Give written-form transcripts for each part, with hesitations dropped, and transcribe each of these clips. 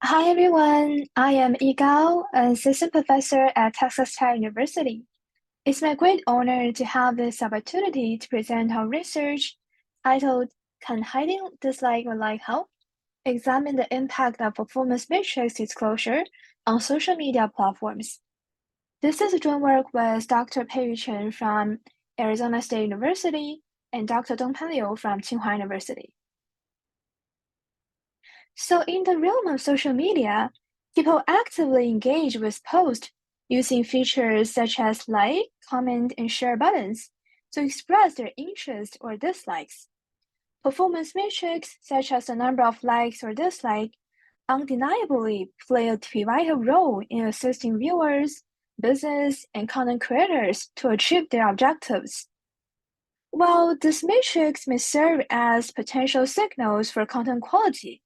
Hi everyone, I am Yi Gao, an assistant professor at Texas Tech University. It's my great honor to have this opportunity to present our research titled Can Hiding Dislike or Like Help? Examine the impact of performance matrix disclosure on social media platforms. This is a joint work with Dr. Pei Chen from Arizona State University and Dr. Dongpan Liu from Tsinghua University. So in the realm of social media, people actively engage with posts using features such as like, comment, and share buttons to express their interest or dislikes. Performance metrics such as the number of likes or dislikes undeniably play a pivotal role in assisting viewers, business, and content creators to achieve their objectives. While these metrics may serve as potential signals for content quality,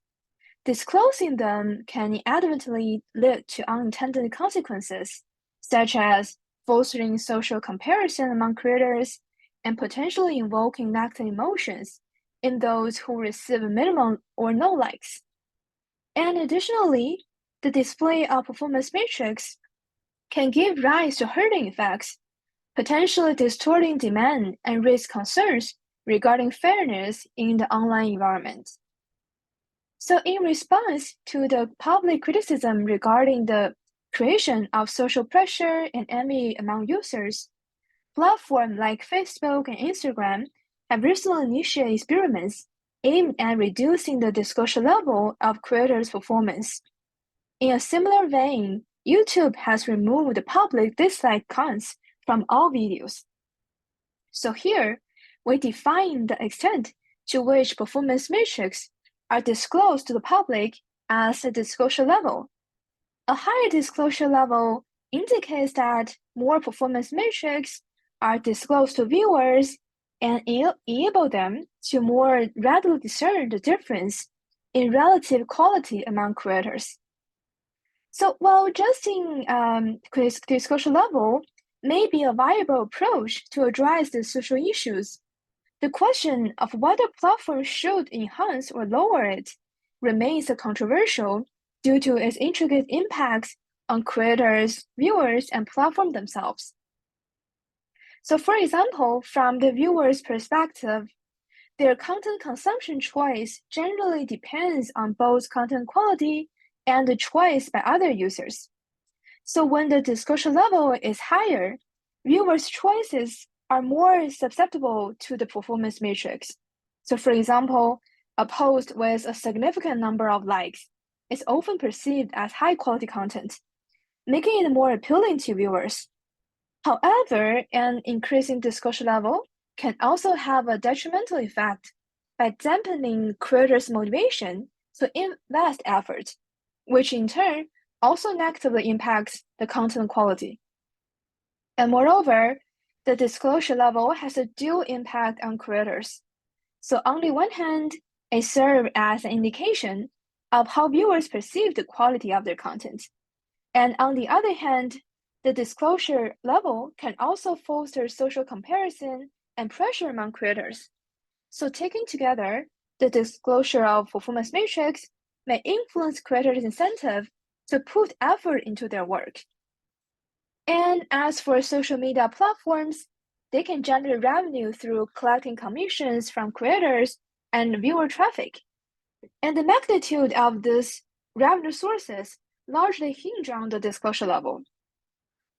disclosing them can inadvertently lead to unintended consequences, such as fostering social comparison among creators and potentially invoking negative emotions in those who receive minimum or no likes. And additionally, the display of performance metrics can give rise to herding effects, potentially distorting demand and raise concerns regarding fairness in the online environment. So in response to the public criticism regarding the creation of social pressure and envy among users, platforms like Facebook and Instagram have recently initiated experiments aimed at reducing the disclosure level of creators' performance. In a similar vein, YouTube has removed the public dislike counts from all videos. So here, we define the extent to which performance metrics are disclosed to the public as a disclosure level. A higher disclosure level indicates that more performance metrics are disclosed to viewers and enable them to more readily discern the difference in relative quality among creators. So while adjusting disclosure level may be a viable approach to address the social issues, the question of whether platforms should enhance or lower it remains controversial due to its intricate impacts on creators, viewers, and platform themselves. So for example, from the viewer's perspective, their content consumption choice generally depends on both content quality and the choice by other users. So when the disclosure level is higher, viewers' choices are more susceptible to the performance matrix. So for example, a post with a significant number of likes is often perceived as high quality content, making it more appealing to viewers. However, an increasing disclosure level can also have a detrimental effect by dampening creators' motivation to invest effort, which in turn also negatively impacts the content quality. And moreover, the disclosure level has a dual impact on creators. So on the one hand, it serves as an indication of how viewers perceive the quality of their content. And on the other hand, the disclosure level can also foster social comparison and pressure among creators. So taken together, the disclosure of performance metrics may influence creators' incentive to put effort into their work. And as for social media platforms, they can generate revenue through collecting commissions from creators and viewer traffic. And the magnitude of these revenue sources largely hinge on the disclosure level.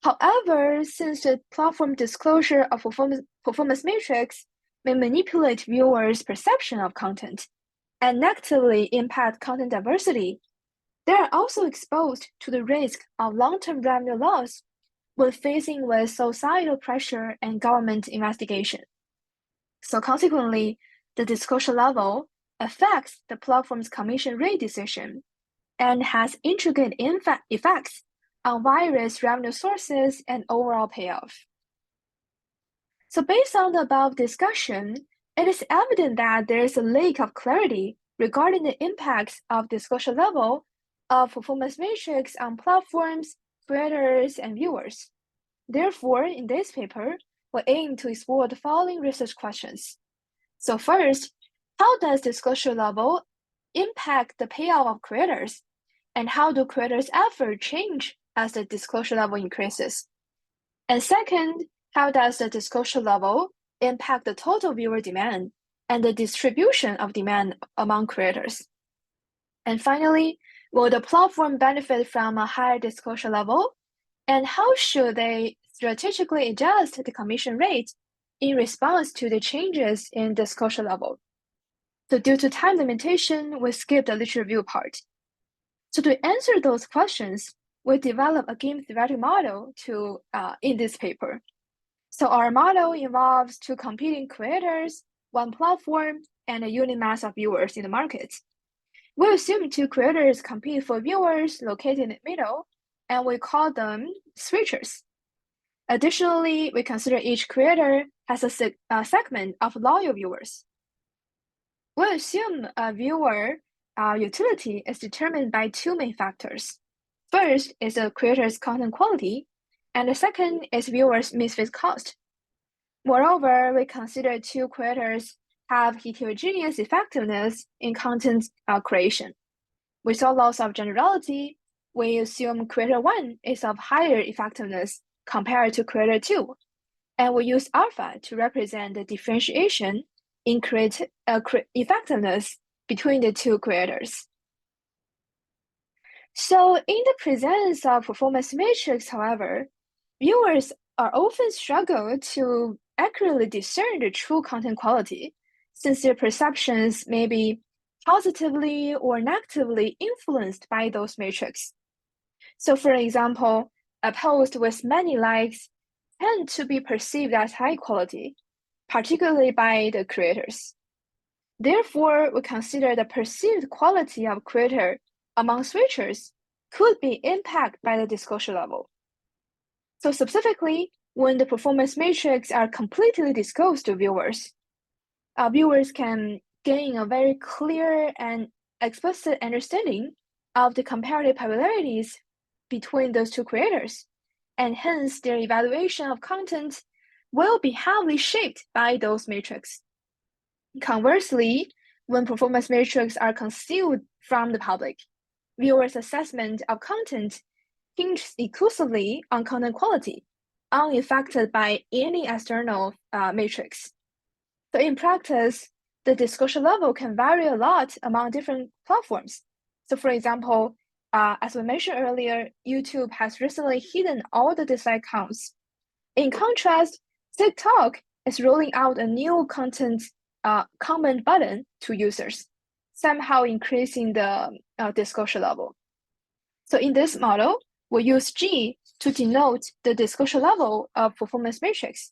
However, since the platform disclosure of performance metrics may manipulate viewers' perception of content and negatively impact content diversity, they are also exposed to the risk of long-term revenue loss when facing with societal pressure and government investigation. So consequently, the disclosure level affects the platform's commission rate decision and has intricate effects on various revenue sources and overall payoff. So based on the above discussion, it is evident that there is a lack of clarity regarding the impacts of disclosure level of performance metrics on platforms, creators, and viewers. Therefore, in this paper, we aim to explore the following research questions. So first, how does disclosure level impact the payout of creators? And how do creators' effort change as the disclosure level increases? And second, how does the disclosure level impact the total viewer demand and the distribution of demand among creators? And finally, will the platform benefit from a higher disclosure level? And how should they strategically adjust the commission rate in response to the changes in disclosure level? So due to time limitation, we skip the literature review part. So to answer those questions, we develop a game theoretic model in this paper. So our model involves two competing creators, one platform, and a unit mass of viewers in the market. We assume two creators compete for viewers located in the middle, and we call them switchers. Additionally, we consider each creator has a segment of loyal viewers. We assume a viewer utility is determined by two main factors. First is the creator's content quality, and the second is viewers' misfit cost. Moreover, we consider two creators have heterogeneous effectiveness in content creation. With all loss of generality, we assume creator 1 is of higher effectiveness compared to creator 2, and we use alpha to represent the differentiation in effectiveness between the two creators. So in the presence of performance matrix, however, viewers are often struggle to accurately discern the true content quality, since their perceptions may be positively or negatively influenced by those metrics. So for example, a post with many likes tend to be perceived as high quality, particularly by the creators. Therefore, we consider the perceived quality of creator among switchers could be impacted by the disclosure level. So specifically, when the performance metrics are completely disclosed to viewers, viewers can gain a very clear and explicit understanding of the comparative popularities between those two creators, and hence their evaluation of content will be heavily shaped by those metrics. Conversely, when performance metrics are concealed from the public, viewers' assessment of content hinges exclusively on content quality, unaffected by any external metrics. So in practice, the disclosure level can vary a lot among different platforms. So for example, as we mentioned earlier, YouTube has recently hidden all the dislike counts. In contrast, TikTok is rolling out a new content comment button to users, somehow increasing the disclosure level. So in this model, we use G to denote the disclosure level of performance matrix,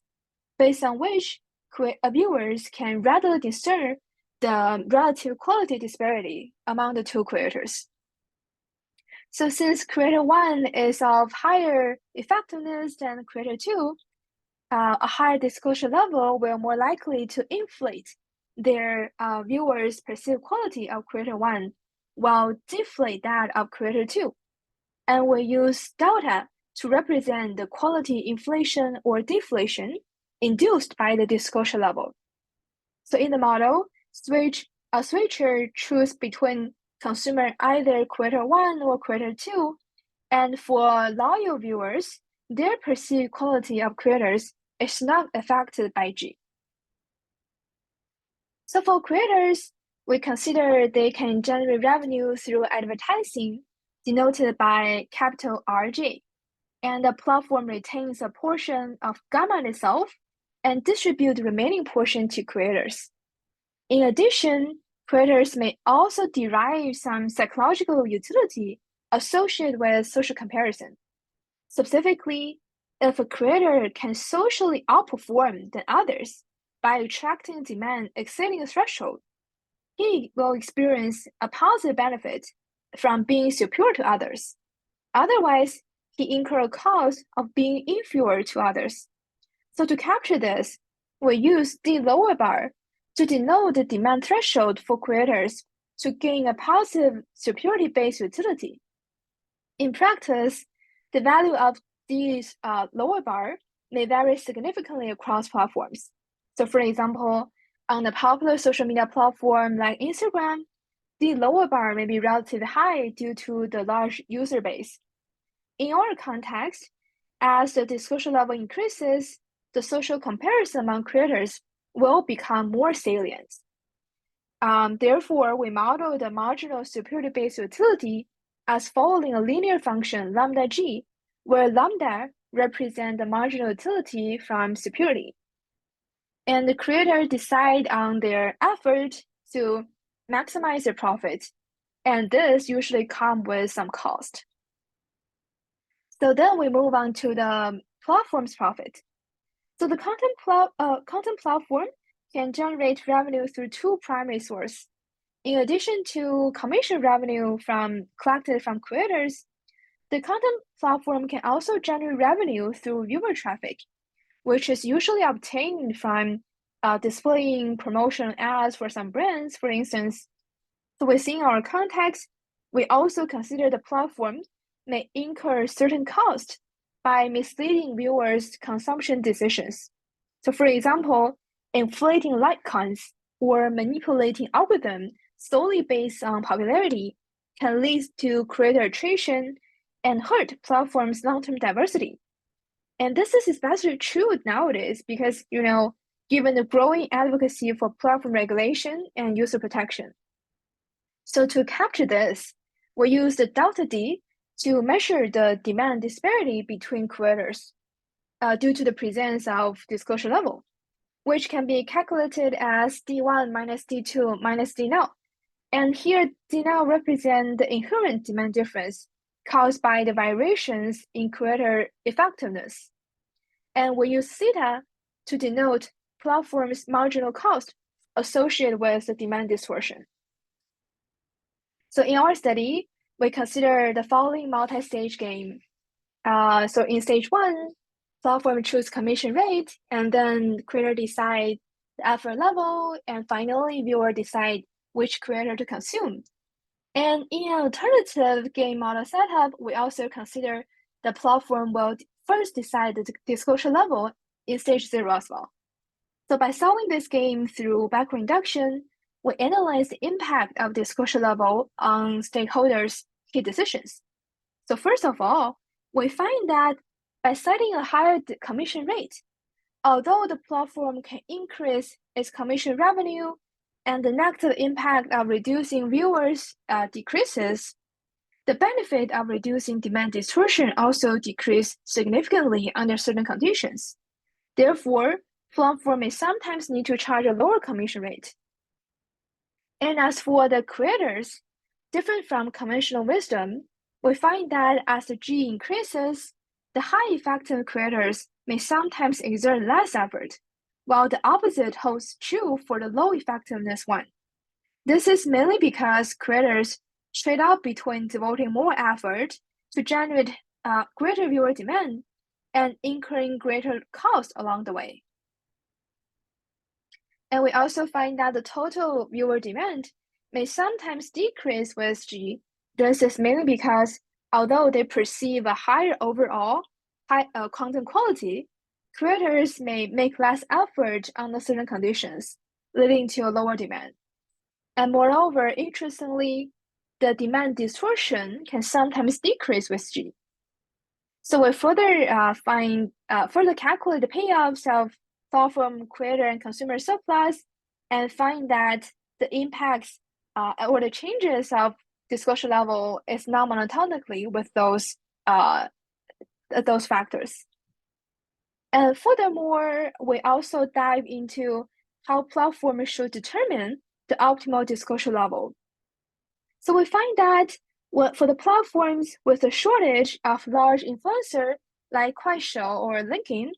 based on which viewers can readily discern the relative quality disparity among the two creators. So since creator 1 is of higher effectiveness than creator 2, a higher disclosure level will more likely to inflate their viewers' perceived quality of creator 1, while deflate that of creator 2. And we use delta to represent the quality inflation or deflation induced by the disclosure level. So in the model, a switcher chooses between consumer either creator 1 or creator 2, and for loyal viewers, their perceived quality of creators is not affected by G. So for creators, we consider they can generate revenue through advertising, denoted by capital RJ, and the platform retains a portion of gamma itself and distribute the remaining portion to creators. In addition, creators may also derive some psychological utility associated with social comparison. Specifically, if a creator can socially outperform than others by attracting demand exceeding a threshold, he will experience a positive benefit from being superior to others. Otherwise, he incurs a cost of being inferior to others. So to capture this, we use the lower bar to denote the demand threshold for creators to gain a positive superiority-based utility. In practice, the value of these lower bar may vary significantly across platforms. So for example, on a popular social media platform like Instagram, the lower bar may be relatively high due to the large user base. In our context, as the disclosure level increases, the social comparison among creators will become more salient. Therefore, we model the marginal superiority-based utility as following a linear function lambda g, where lambda represents the marginal utility from superiority. And the creator decide on their effort to maximize their profit, and this usually comes with some cost. So then we move on to the platform's profit. So the content platform can generate revenue through two primary sources. In addition to commission revenue collected from creators, the content platform can also generate revenue through viewer traffic, which is usually obtained from displaying promotional ads for some brands, for instance. So within our context, we also consider the platform may incur certain costs by misleading viewers' consumption decisions. So for example, inflating like counts or manipulating algorithm solely based on popularity can lead to creator attrition and hurt platform's long-term diversity. And this is especially true nowadays because, given the growing advocacy for platform regulation and user protection. So to capture this, we use the delta D to measure the demand disparity between creators due to the presence of disclosure level, which can be calculated as D1 minus D2 minus D0. And here, D0 represents the inherent demand difference caused by the variations in creator effectiveness. And we use theta to denote platform's marginal cost associated with the demand distortion. So in our study, we consider the following multi-stage game. So in stage 1, platform choose commission rate, and then creator decide the effort level, and finally viewer decide which creator to consume. And in an alternative game model setup, we also consider the platform will first decide the disclosure level in stage 0 as well. So by solving this game through backward induction, we analyze the impact of disclosure level on stakeholders' key decisions. So first of all, we find that by setting a higher commission rate, although the platform can increase its commission revenue and the negative impact of reducing viewers decreases, the benefit of reducing demand distortion also decreases significantly under certain conditions. Therefore, platform may sometimes need to charge a lower commission rate. And as for the creators, different from conventional wisdom, we find that as the G increases, the high effective creators may sometimes exert less effort, while the opposite holds true for the low effectiveness one. This is mainly because creators trade off between devoting more effort to generate greater viewer demand and incurring greater cost along the way. And we also find that the total viewer demand may sometimes decrease with G. This is mainly because although they perceive a higher overall content quality, creators may make less effort under certain conditions, leading to a lower demand. And moreover, interestingly, the demand distortion can sometimes decrease with G. So we further calculate the payoffs of platform creator and consumer surplus and find that the impacts or the changes of disclosure level is not monotonically with those factors. And furthermore, we also dive into how platforms should determine the optimal disclosure level. So we find that for the platforms with a shortage of large influencer like Kuaishou or LinkedIn,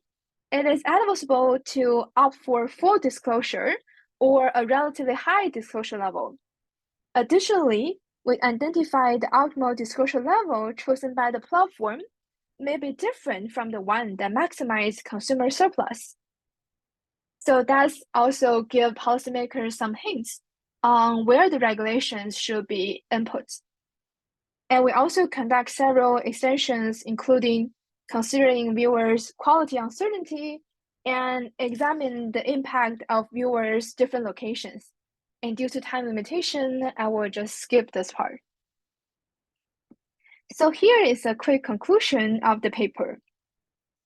it is advisable to opt for full disclosure or a relatively high disclosure level. Additionally, we identify the optimal disclosure level chosen by the platform may be different from the one that maximizes consumer surplus. So that's also give policymakers some hints on where the regulations should be input. And we also conduct several extensions, including considering viewers' quality uncertainty and examine the impact of viewers' different locations. And due to time limitation, I will just skip this part. So here is a quick conclusion of the paper.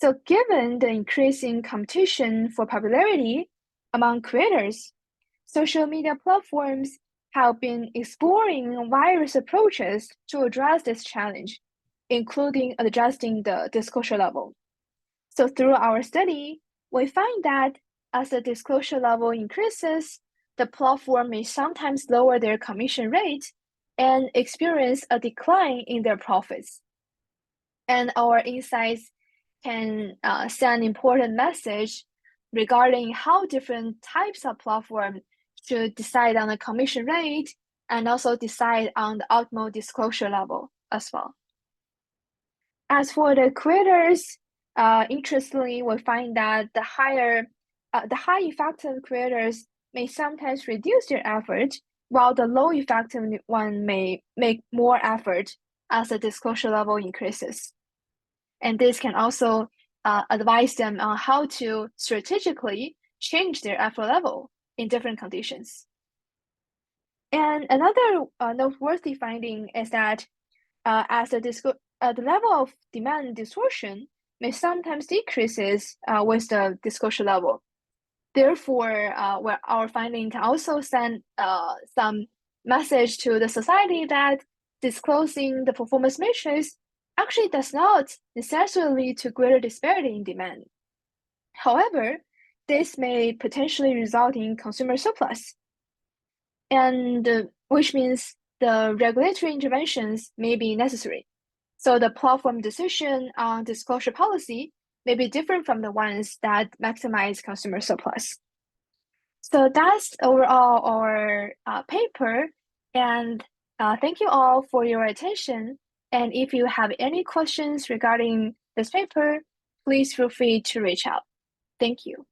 So given the increasing competition for popularity among creators, social media platforms have been exploring various approaches to address this challenge, including adjusting the disclosure level. So through our study, we find that as the disclosure level increases, the platform may sometimes lower their commission rate and experience a decline in their profits. And our insights can send important message regarding how different types of platform should decide on the commission rate and also decide on the optimal disclosure level as well. As for the creators, interestingly, we find that the high effective creators may sometimes reduce their effort, while the low effective one may make more effort as the disclosure level increases. And this can also advise them on how to strategically change their effort level in different conditions. And another noteworthy finding is that as the level of demand distortion may sometimes decreases with the disclosure level. Therefore, our finding can also send some message to the society that disclosing the performance matrix actually does not necessarily lead to greater disparity in demand. However, this may potentially result in consumer surplus, and which means the regulatory interventions may be necessary. So the platform decision on disclosure policy may be different from the ones that maximize consumer surplus. So that's overall our paper, and thank you all for your attention. And if you have any questions regarding this paper, please feel free to reach out. Thank you.